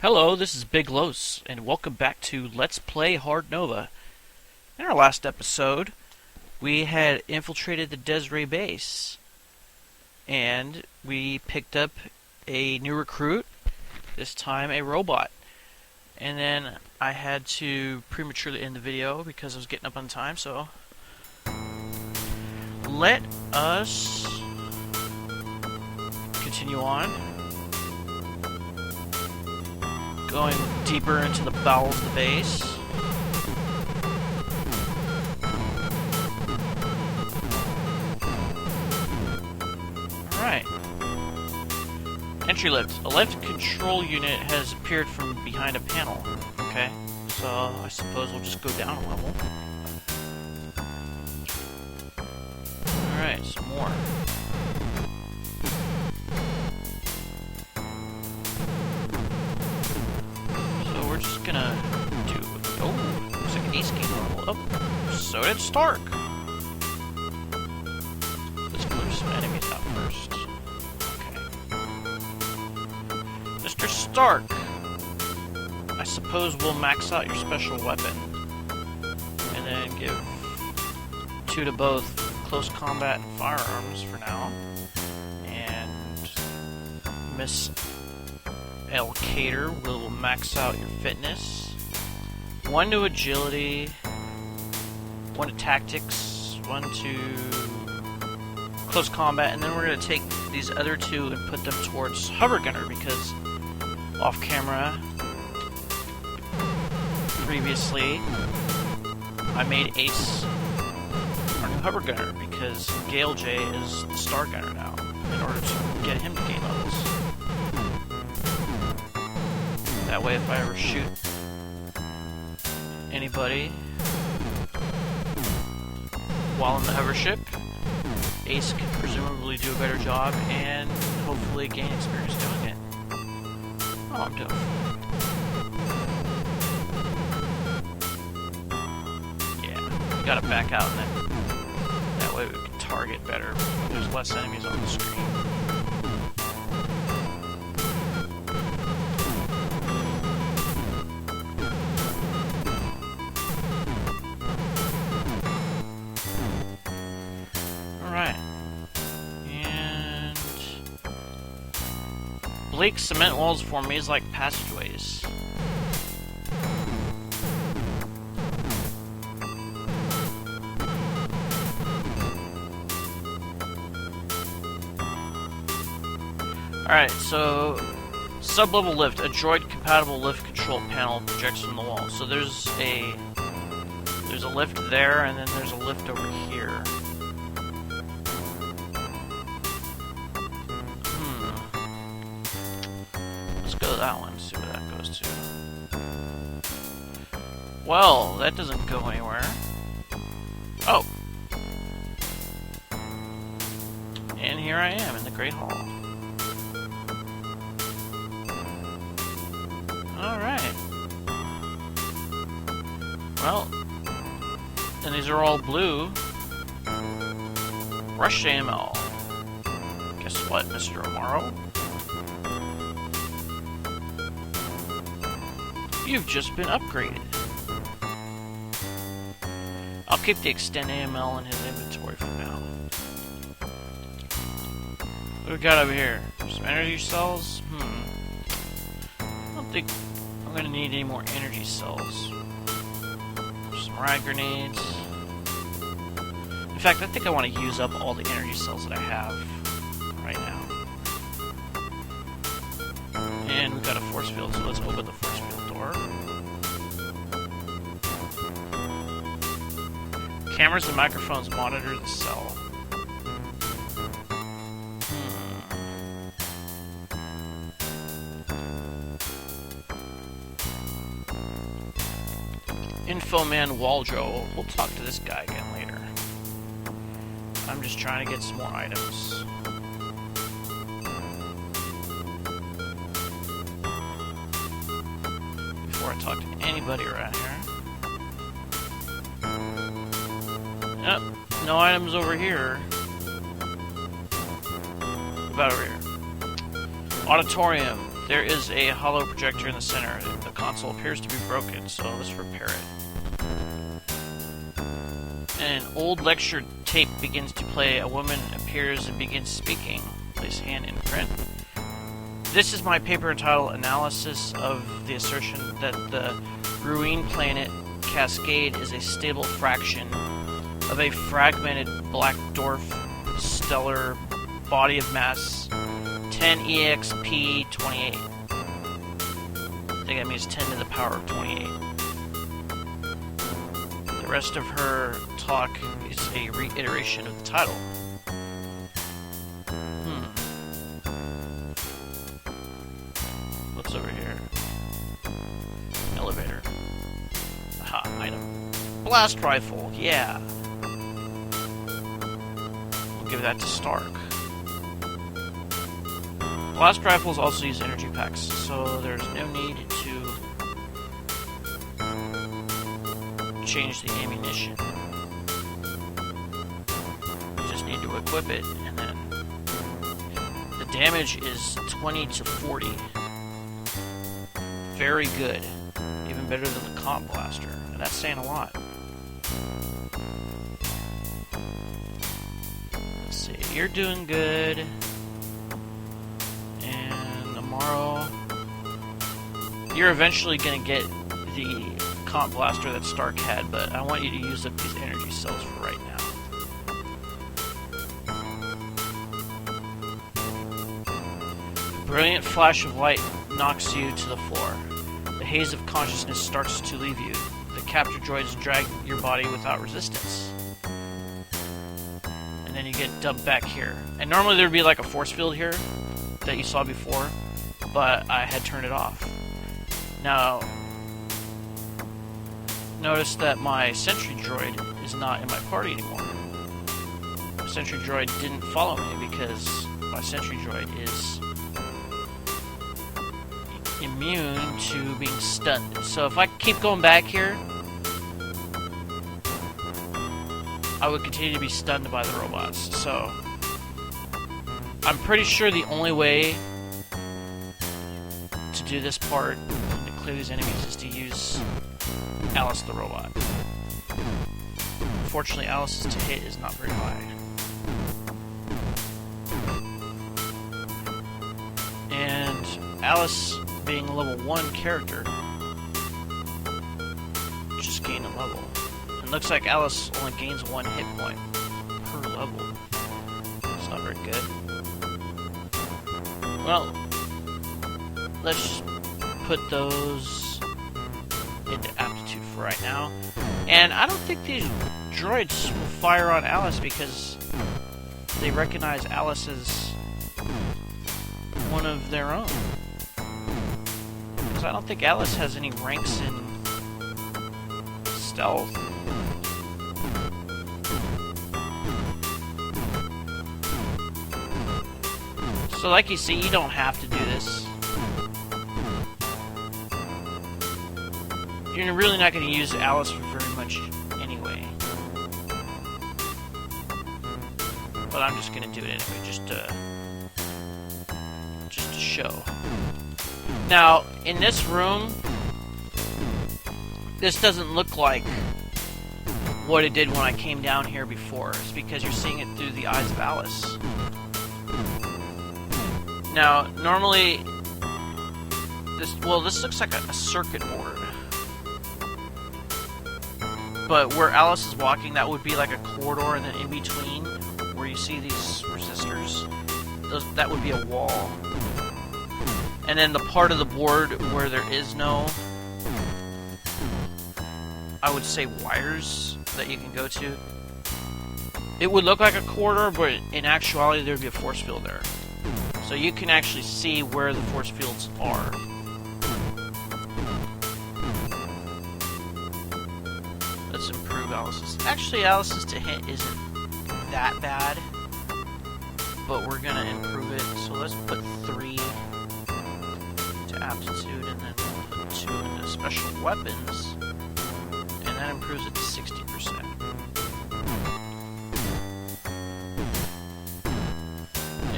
Hello, this is Big Los, and welcome back to Let's Play Hard Nova. In our last episode, we had infiltrated the D.S.R.E base, and we picked up a new recruit, this time a robot. And then I had to prematurely end the video because I was getting up on time, so let us continue on. Going deeper into the bowels of the base. Alright. Entry lift. A lift control unit has appeared from behind a panel. Okay, so I suppose we'll just go down a level. Alright, some more. We're just gonna do... Oh, looks like an ace game level up. So did Stark. Let's clear some enemies out first. Okay. Mr. Stark, I suppose we'll max out your special weapon. And then give 2 to both close combat and firearms for now. And Miss Darcator will max out your fitness. 1 to agility, 1 to tactics, 1 to close combat, and then we're going to take these other 2 and put them towards hover gunner because off camera previously I made Ace our new hover gunner because Gale J is the star gunner now in order to get him to gain levels. That way, if I ever shoot anybody while in the hover ship, Ace can presumably do a better job and hopefully gain experience doing it. Oh, I'm doing. Yeah, we gotta back out, and then that way we can target better when there's less enemies on the screen. Bleak cement walls form maze-like passageways. Alright, so sub-level lift, a droid-compatible lift control panel projects from the wall. So there's a lift there, and then there's a lift over here. Go to that one, see where that goes to. Well, that doesn't go anywhere. Oh! And here I am in the Great Hall. Alright. Well, and these are all blue. Rush AML. Guess what, Mr. Amaro? You've just been upgraded. I'll keep the extend AML in his inventory for now. What do we got over here? Some energy cells? I don't think I'm gonna need any more energy cells. Some riot grenades. In fact, I think I want to use up all the energy cells that I have right now. And we've got a force field, so let's open the force field door. Cameras and microphones monitor the cell. Infoman Waldro. We'll talk to this guy again later. I'm just trying to get some more items. Before I talk to anybody around here. Yep, no items over here. What about over here? Auditorium. There is a hollow projector in the center. The console appears to be broken, so let's repair it. An old lecture tape begins to play. A woman appears and begins speaking. Place hand in print. This is my paper entitled Analysis of the Assertion that the Ruine planet Cascade is a stable fraction of a fragmented black dwarf stellar body of mass 10 exp 28. I think that means 10 to the power of 28. The rest of her talk is a reiteration of the title. What's over here? Elevator. Aha, item. Blast rifle, yeah. We'll give that to Stark. Blast rifles also use energy packs, so there's no need to change the ammunition. You just need to equip it, and then the damage is 20 to 40. Very good. Even better than the comp blaster, and that's saying a lot. Let's see, you're doing good. Tomorrow, you're eventually going to get the comp blaster that Stark had, but I want you to use up these energy cells for right now. A brilliant flash of light knocks you to the floor. The haze of consciousness starts to leave you. The capture droids drag your body without resistance. And then you get dumped back here. And normally there'd be like a force field here that you saw before, but I had turned it off. Now, notice that my sentry droid is not in my party anymore. My sentry droid didn't follow me because my sentry droid is immune to being stunned. So if I keep going back here, I would continue to be stunned by the robots. So I'm pretty sure the only way to do this part and to clear these enemies is to use Alice the robot. Unfortunately, Alice's to hit is not very high. And Alice, being a level 1 character, just gained a level. And looks like Alice only gains 1 hit point per level. It's not very good. Well, let's just put those into aptitude for right now. And I don't think these droids will fire on Alice because they recognize Alice as one of their own. Because I don't think Alice has any ranks in stealth. So like you see, you don't have to do this. You're really not going to use Alice for very much anyway. But I'm just going to do it anyway, just to show. Now, in this room, this doesn't look like what it did when I came down here before. It's because you're seeing it through the eyes of Alice. Now, normally, this looks like a circuit board. But where Alice is walking, that would be like a corridor, and then in between, where you see these resistors, that would be a wall. And then the part of the board where there is no, I would say, wires that you can go to, it would look like a corridor, but in actuality, there would be a force field there. So you can actually see where the force fields are. Let's improve Alice's. Actually, Alice's to hit isn't that bad, but we're gonna improve it. So let's put 3 to aptitude, and then we'll put 2 into special weapons, and that improves it to 60%.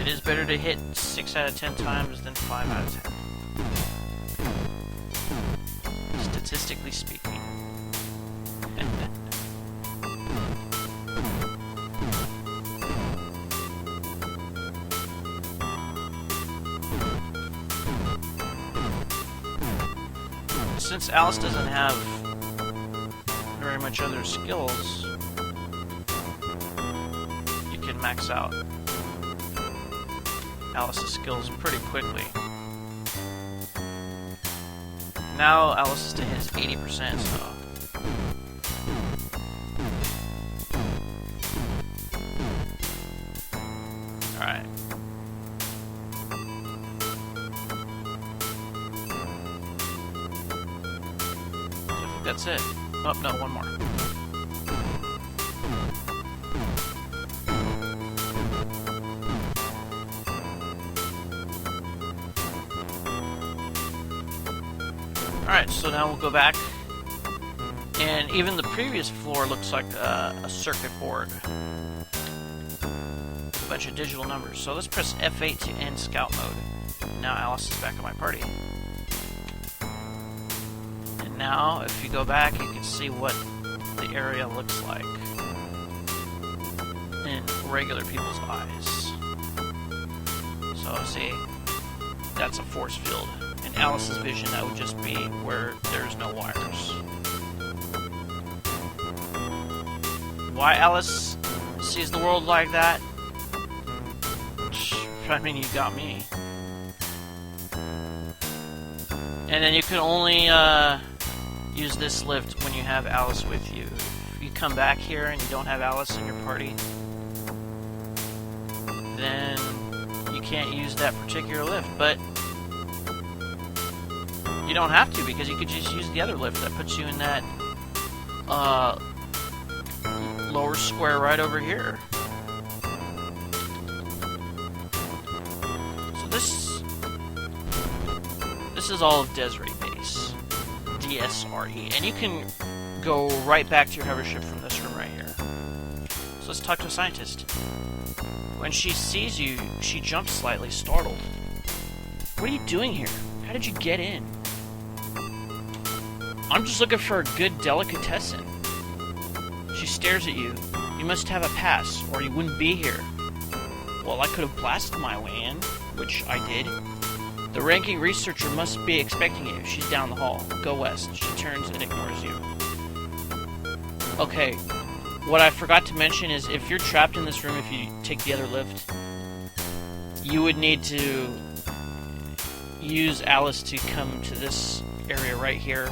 It is better to hit 6 out of 10 times than 5 out of 10. statistically speaking. Since Alice doesn't have very much other skills, you can max out Alice's skills pretty quickly. Now Alice is to his 80%, so... Alright. That's it. Oh, no, one more. Alright, so now we'll go back. And even the previous floor looks like a circuit board. With a bunch of digital numbers. So let's press F8 to end scout mode. Now Alice is back in my party. Now, if you go back, you can see what the area looks like in regular people's eyes. So, see, that's a force field. In Alice's vision, that would just be where there's no wires. Why Alice sees the world like that? I mean, you got me. And then you can only, use this lift when you have Alice with you. If you come back here and you don't have Alice in your party, then you can't use that particular lift. But you don't have to, because you could just use the other lift that puts you in that lower square right over here. So this is all of D.S.R.E base. D.S.R.E. And you can go right back to your hovership from this room right here. So let's talk to a scientist. When she sees you, she jumps slightly, startled. What are you doing here? How did you get in? I'm just looking for a good delicatessen. She stares at you. You must have a pass, or you wouldn't be here. Well, I could have blasted my way in, which I did. The ranking researcher must be expecting you. She's down the hall. Go west. She turns and ignores you. Okay, what I forgot to mention is if you're trapped in this room, if you take the other lift, you would need to use Alice to come to this area right here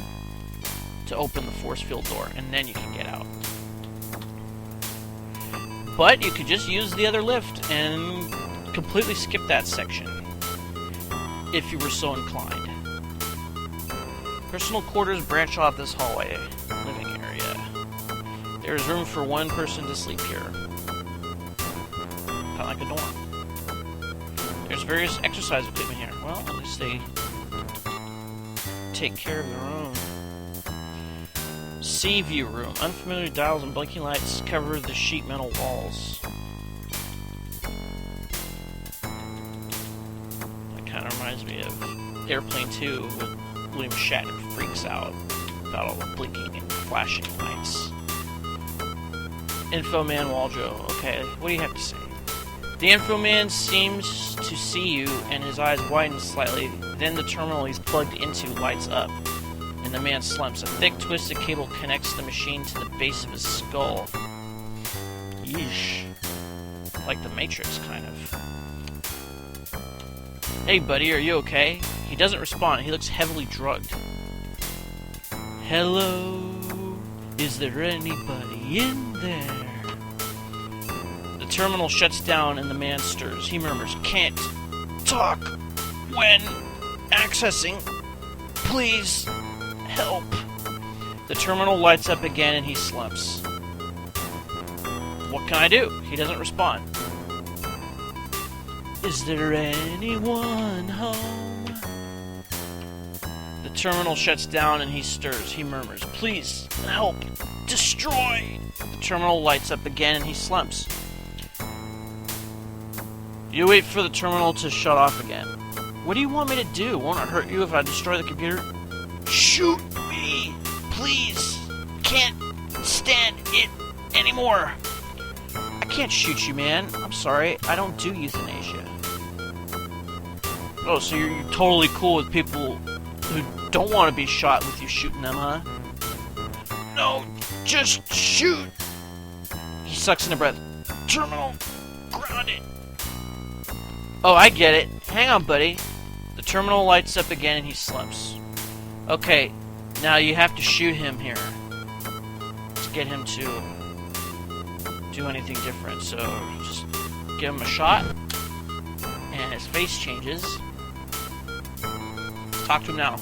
to open the force field door, and then you can get out. But you could just use the other lift and completely skip that section, if you were so inclined. Personal quarters branch off this hallway. Living area. There is room for one person to sleep here. Kind of like a dorm. There's various exercise equipment here. Well, at least they take care of their own. Sea view room. Unfamiliar dials and blinking lights cover the sheet metal walls. Reminds me of Airplane 2 when William Shatner freaks out about all the blinking and flashing lights. Infoman Waldro. Okay, what do you have to say? The Infoman seems to see you, and his eyes widen slightly. Then the terminal he's plugged into lights up, and the man slumps. A thick, twisted cable connects the machine to the base of his skull. Yeesh. Like the Matrix, kind of. Hey, buddy, are you okay? He doesn't respond. He looks heavily drugged. Hello? Is there anybody in there? The terminal shuts down and the man stirs. He murmurs, "Can't talk when accessing. Please help." The terminal lights up again and he slumps. What can I do? He doesn't respond. Is there anyone home? The terminal shuts down and he stirs. He murmurs, "Please, help! Destroy!" The terminal lights up again and he slumps. You wait for the terminal to shut off again. What do you want me to do? Won't it hurt you if I destroy the computer? Shoot me! me! Please! Can't stand it anymore! I can't shoot you, man. I'm sorry. I don't do euthanasia. Oh, so you're totally cool with people who don't want to be shot with you shooting them, huh? No, just shoot! He sucks in a breath. Terminal grounded. Oh, I get it. Hang on, buddy. The terminal lights up again and he slumps. Okay, now you have to shoot him here to get him to do anything different. So just give him a shot and his face changes. Talk to him now.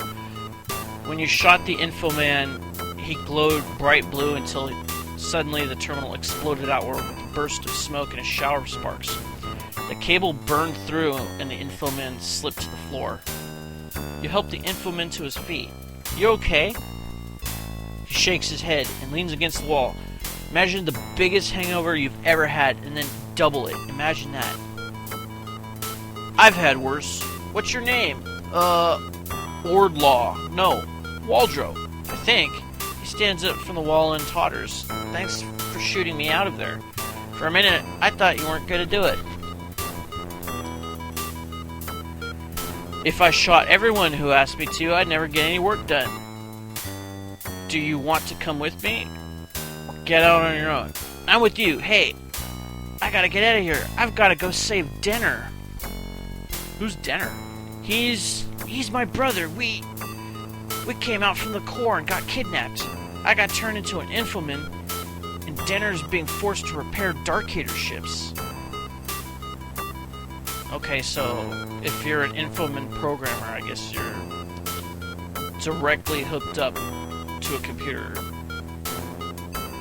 When you shot the Infoman, he glowed bright blue until suddenly the terminal exploded outward with a burst of smoke and a shower of sparks. The cable burned through and the Infoman slipped to the floor. You help the Infoman to his feet. You okay? He shakes his head and leans against the wall. Imagine the biggest hangover you've ever had and then double it. Imagine that. I've had worse. What's your name? Wardlaw. No, Waldro, I think. He stands up from the wall and totters. Thanks for shooting me out of there. For a minute, I thought you weren't going to do it. If I shot everyone who asked me to, I'd never get any work done. Do you want to come with me? Or get out on your own? I'm with you. Hey, I gotta get out of here. I've gotta go save Dinner. Who's Dinner? He's my brother. We came out from the Corps and got kidnapped. I got turned into an Infoman, and Dinner's being forced to repair Darcator ships. Okay, so if you're an Infoman programmer, I guess you're directly hooked up to a computer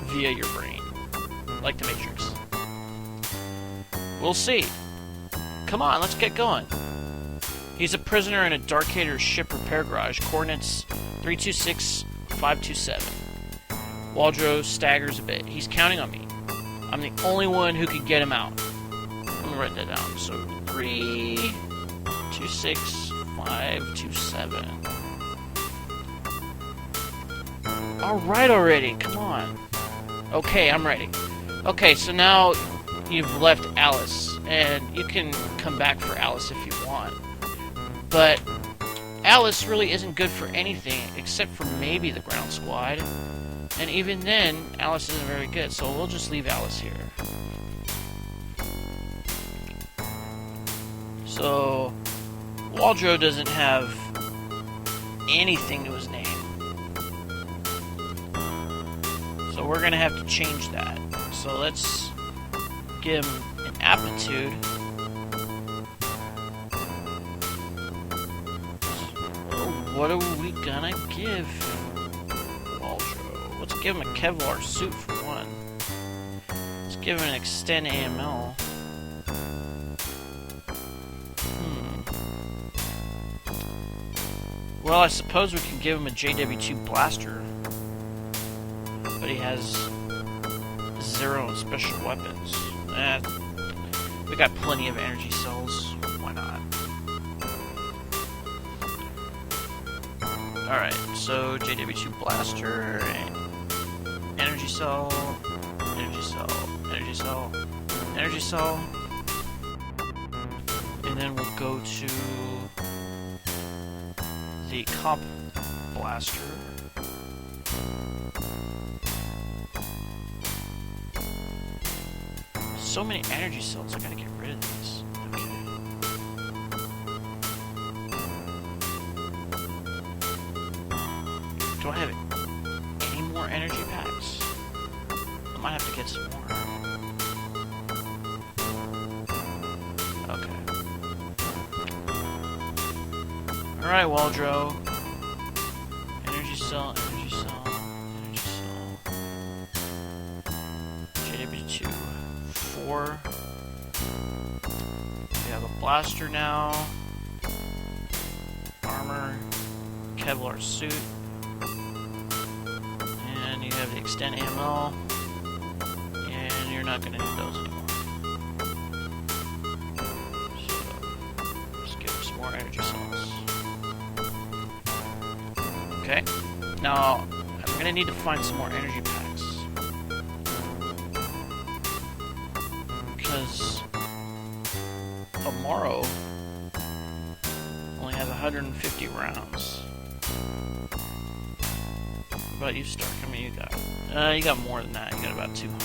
via your brain, like the Matrix. We'll see. Come on, let's get going. He's a prisoner in a Darcator ship repair garage, coordinates 326-527. Waldro staggers a bit. He's counting on me. I'm the only one who can get him out. Let me write that down. So 326-527. Alright already, come on. Okay, I'm ready. Okay, so now you've left A.l.i.c.e, and you can come back for A.l.i.c.e if you want. But A.l.i.c.e really isn't good for anything except for maybe the ground squad. And even then, A.l.i.c.e isn't very good, so we'll just leave A.l.i.c.e here. So, Waldro doesn't have anything to his name. So we're gonna have to change that. So let's give him an aptitude. What are we gonna give Waldro? Let's give him a Kevlar suit for one. Let's give him an extend AML. Well, I suppose we can give him a JW2 blaster. But he has 0 in special weapons. We got plenty of energy cells. Why not? Alright, so JW2 blaster, energy cell, energy cell, energy cell, energy cell. And then we'll go to the comp blaster. So many energy cells, I gotta get rid of these. Okay. Do I have any more energy packs? I might have to get some more. Okay. Alright, Waldro. Energy cell, energy cell, energy cell. JW2. 4. We have a blaster now. Armor. Kevlar suit. And you have the extend AML. And you're not going to need those anymore. So, let's give him some more energy cells. Okay. Now, I'm going to need to find some more energy packs. Because Amaro only has 150 rounds. What about you, Stark? How many you got? You got more than that. You got about 200.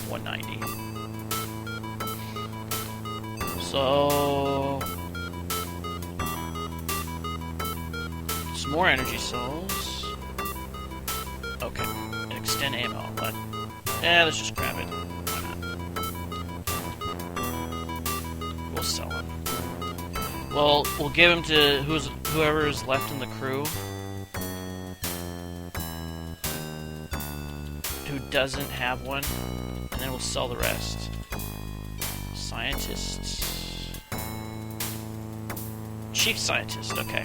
190. So... some more energy cells. Okay. And extend ammo. But, let's just grab it. Why not? We'll sell him. Well, we'll give him to whoever is left in the crew who doesn't have one, and then we'll sell the rest. Scientists. Chief scientist, okay.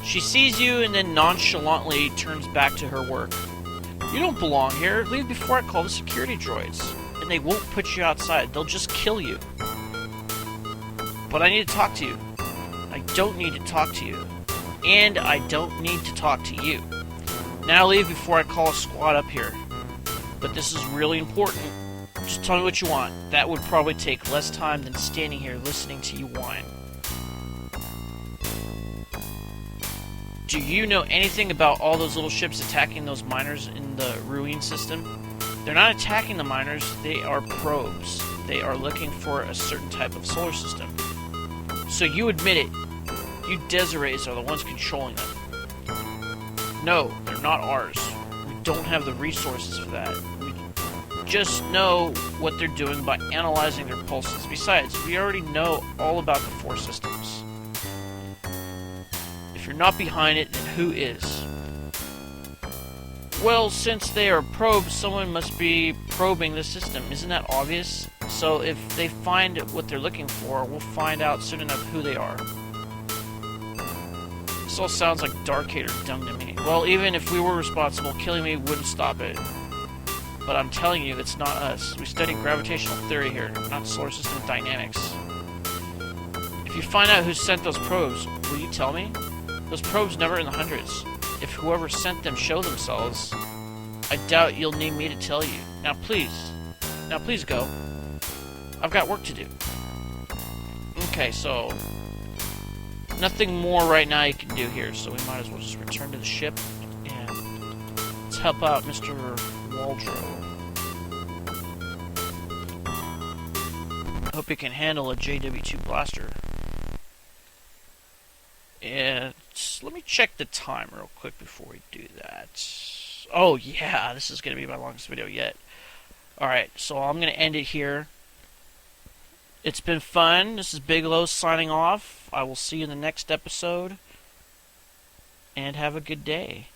She sees you and then nonchalantly turns back to her work. You don't belong here. Leave before I call the security droids. And they won't put you outside. They'll just kill you. But I need to talk to you. I don't need to talk to you. And I don't need to talk to you. Now leave before I call a squad up here. But this is really important. Just tell me what you want. That would probably take less time than standing here listening to you whine. Do you know anything about all those little ships attacking those miners in the ruin system? They're not attacking the miners, they are probes. They are looking for a certain type of solar system. So you admit it. You D.S.R.Es are the ones controlling them. No, they're not ours. We don't have the resources for that. We just know what they're doing by analyzing their pulses. Besides, we already know all about the four systems. If you're not behind it, then who is? Well, since they are probes, someone must be probing the system. Isn't that obvious? So if they find what they're looking for, we'll find out soon enough who they are. This all sounds like Darcator dumb to me. Well, even if we were responsible, killing me wouldn't stop it. But I'm telling you, it's not us. We study gravitational theory here, not solar system dynamics. If you find out who sent those probes, will you tell me? Those probes never in the hundreds. If whoever sent them show themselves, I doubt you'll need me to tell you. Now please go. I've got work to do. Okay, so nothing more right now you can do here, so we might as well just return to the ship and let's help out Mr. Waldro. Hope he can handle a JW2 blaster. And let me check the time real quick before we do that. Oh yeah, this is going to be my longest video yet. Alright, so I'm going to end it here. It's been fun. This is Bigelow signing off. I will see you in the next episode. And have a good day.